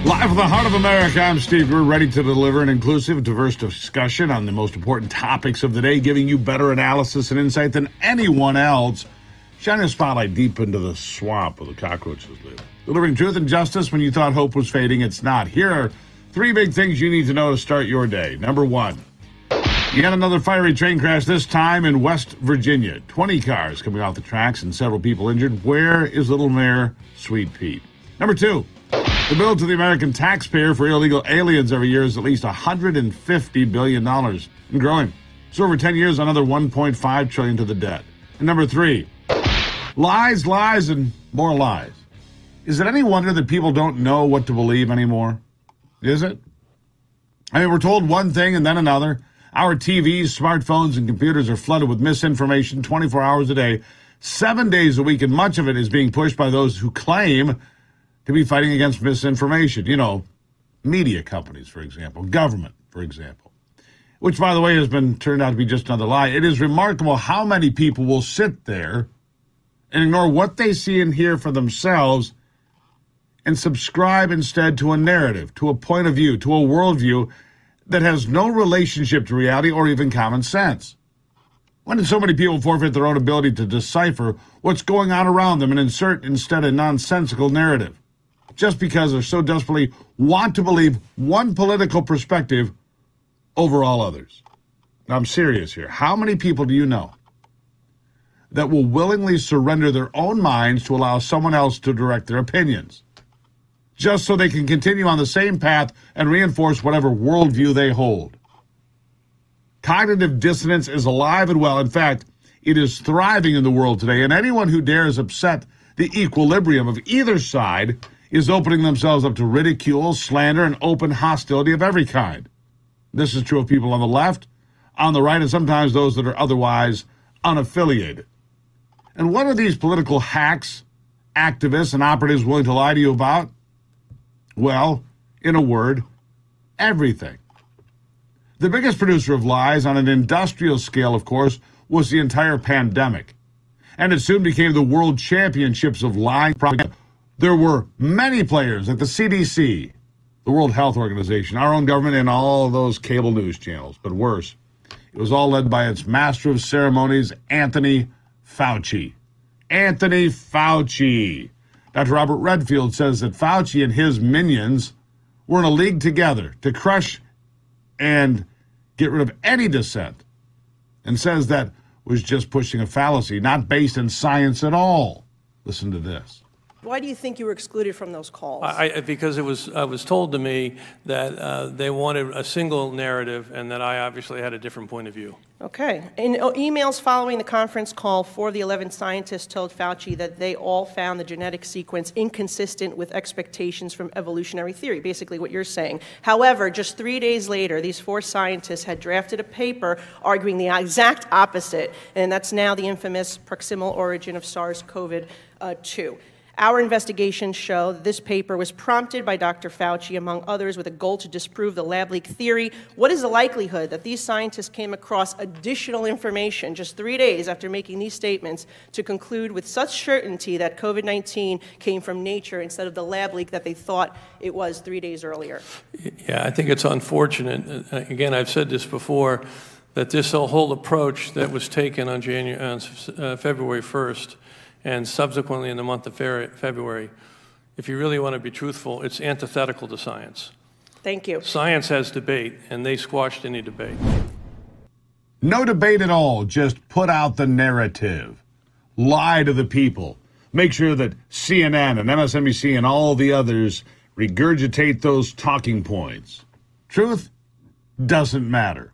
Live from the heart of America, I'm Steve Gruber, ready to deliver an inclusive, diverse discussion on the most important topics of the day, giving you better analysis and insight than anyone else. Shining a spotlight deep into the swamp where the cockroaches live. Delivering truth and justice when you thought hope was fading, it's not. Here are three big things you need to know to start your day. Number one, yet another fiery train crash, this time in West Virginia. 20 cars coming off the tracks and several people injured. Where is Little Mayor Sweet Pete? Number two, the bill to the American taxpayer for illegal aliens every year is at least $150 billion and growing. So over 10 years, another $1.5 trillion to the debt. And number three, lies, lies, and more lies. Is it any wonder that people don't know what to believe anymore? Is it? I mean, we're told one thing and then another. Our TVs, smartphones, and computers are flooded with misinformation 24 hours a day, 7 days a week, and much of it is being pushed by those who claim to be fighting against misinformation. You know, media companies, for example, government, for example, which, by the way, has been turned out to be just another lie. It is remarkable how many people will sit there and ignore what they see and hear for themselves and subscribe instead to a narrative, to a point of view, to a worldview that has no relationship to reality or even common sense. When did so many people forfeit their own ability to decipher what's going on around them and insert instead a nonsensical narrative? Just because they so desperately want to believe one political perspective over all others. Now, I'm serious here. How many people do you know that will willingly surrender their own minds to allow someone else to direct their opinions, just so they can continue on the same path and reinforce whatever worldview they hold? Cognitive dissonance is alive and well. In fact, it is thriving in the world today, and anyone who dares upset the equilibrium of either side is opening themselves up to ridicule, slander, and open hostility of every kind. This is true of people on the left, on the right, and sometimes those that are otherwise unaffiliated. And what are these political hacks, activists, and operatives willing to lie to you about? Well, in a word, everything. The biggest producer of lies on an industrial scale, of course, was the entire pandemic. And it soon became the world championships of lying propaganda. There were many players like the CDC, the World Health Organization, our own government, and all those cable news channels. But worse, it was all led by its master of ceremonies, Anthony Fauci. Anthony Fauci. Dr. Robert Redfield says that Fauci and his minions were in a league together to crush and get rid of any dissent, and says that was just pushing a fallacy, not based in science at all. Listen to this. Why do you think you were excluded from those calls? Because it was told to me that they wanted a single narrative and that I obviously had a different point of view. Okay. In emails following the conference call, 4 of the 11 scientists told Fauci that they all found the genetic sequence inconsistent with expectations from evolutionary theory, basically what you're saying. However, just 3 days later, these 4 scientists had drafted a paper arguing the exact opposite, and that's now the infamous proximal origin of SARS-CoV-2. Our investigations show that this paper was prompted by Dr. Fauci, among others, with a goal to disprove the lab leak theory. What is the likelihood that these scientists came across additional information just 3 days after making these statements to conclude with such certainty that COVID-19 came from nature instead of the lab leak that they thought it was 3 days earlier? Yeah, I think it's unfortunate. Again, I've said this before, that this whole approach that was taken on February 1st, and subsequently in the month of February, if you really want to be truthful, it's antithetical to science. Thank you. Science has debate, and they squashed any debate. No debate at all. Just put out the narrative. Lie to the people. Make sure that CNN and MSNBC and all the others regurgitate those talking points. Truth doesn't matter.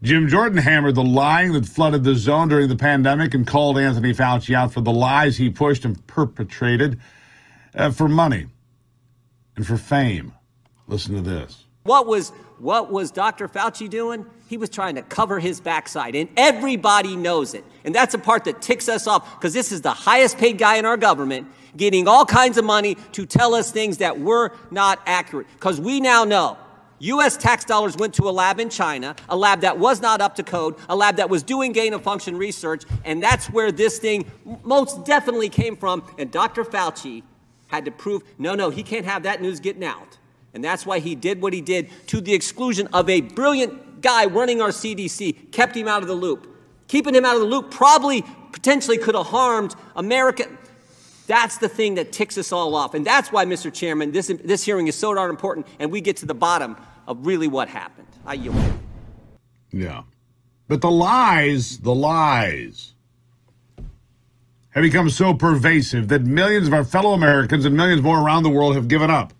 Jim Jordan hammered the lying that flooded the zone during the pandemic and called Anthony Fauci out for the lies he pushed and perpetrated for money and for fame. Listen to this. What was Dr. Fauci doing? He was trying to cover his backside, and everybody knows it. And that's the part that ticks us off, because this is the highest paid guy in our government getting all kinds of money to tell us things that were not accurate. Because we now know U.S. tax dollars went to a lab in China, a lab that was not up to code, a lab that was doing gain-of-function research, and that's where this thing most definitely came from. And Dr. Fauci had to prove, no, he can't have that news getting out. And that's why he did what he did, to the exclusion of a brilliant guy running our CDC, kept him out of the loop. Keeping him out of the loop probably potentially could have harmed America. That's the thing that ticks us all off. And that's why, Mr. Chairman, this hearing is so darn important, and we get to the bottom of really what happened. I yield. Yeah. But the lies have become so pervasive that millions of our fellow Americans and millions more around the world have given up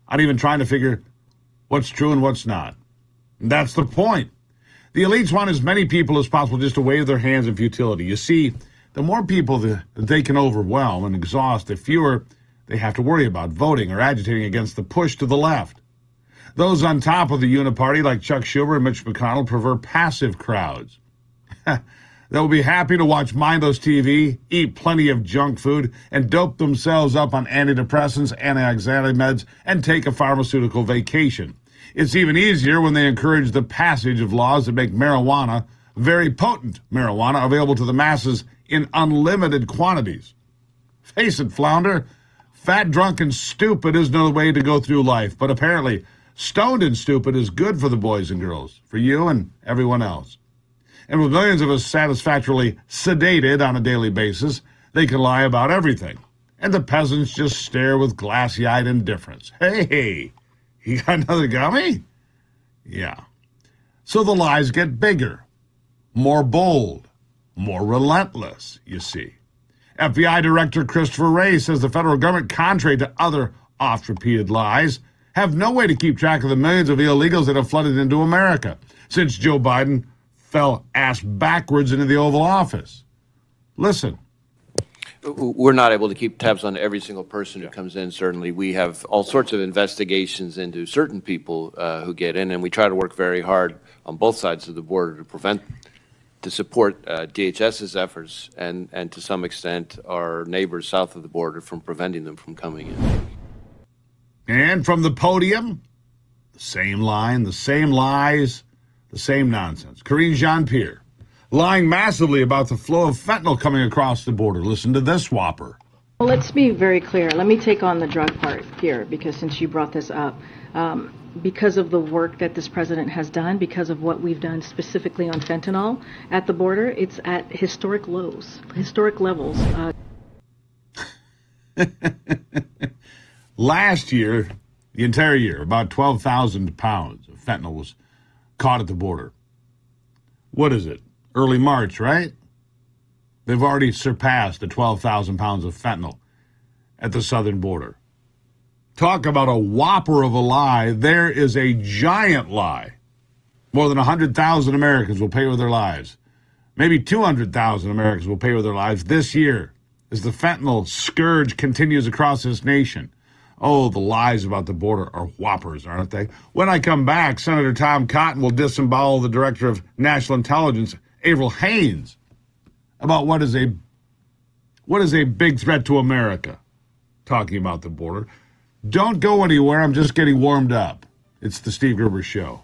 on even trying to figure what's true and what's not. And that's the point. The elites want as many people as possible just to wave their hands in futility. You see, the more people that they can overwhelm and exhaust, the fewer they have to worry about voting or agitating against the push to the left. Those on top of the uniparty, like Chuck Schumer and Mitch McConnell, prefer passive crowds. They'll be happy to watch mindless TV, eat plenty of junk food, and dope themselves up on antidepressants, anti-anxiety meds, and take a pharmaceutical vacation. It's even easier when they encourage the passage of laws that make marijuana, very potent marijuana, available to the masses in unlimited quantities. Face it, Flounder, fat, drunk, and stupid is no way to go through life, but apparently stoned and stupid is good for the boys and girls, for you and everyone else. And with millions of us satisfactorily sedated on a daily basis, they can lie about everything. And the peasants just stare with glassy-eyed indifference. Hey, you got another gummy? Yeah. So the lies get bigger, more bold, more relentless, you see. FBI Director Christopher Wray says the federal government, contrary to other oft-repeated lies, have no way to keep track of the millions of illegals that have flooded into America since Joe Biden fell ass backwards into the Oval Office. Listen. We're not able to keep tabs on every single person who comes in, certainly. We have all sorts of investigations into certain people who get in, and we try to work very hard on both sides of the border to support DHS's efforts and to some extent our neighbors south of the border from preventing them from coming in. And from the podium, the same line, the same lies, the same nonsense. Karine Jean-Pierre, lying massively about the flow of fentanyl coming across the border. Listen to this whopper. Well, let's be very clear. Let me take on the drug part here, because since you brought this up, because of the work that this president has done, because of what we've done specifically on fentanyl at the border, it's at historic lows, historic levels. Last year, the entire year, about 12,000 pounds of fentanyl was caught at the border. What is it? Early March, right? They've already surpassed the 12,000 pounds of fentanyl at the southern border. Talk about a whopper of a lie. There is a giant lie. More than 100,000 Americans will pay with their lives. Maybe 200,000 Americans will pay with their lives this year as the fentanyl scourge continues across this nation. Oh, the lies about the border are whoppers, aren't they? When I come back, Senator Tom Cotton will disembowel the Director of National Intelligence, Avril Haines, about what is a big threat to America, talking about the border. Don't go anywhere. I'm just getting warmed up. It's the Steve Gruber Show.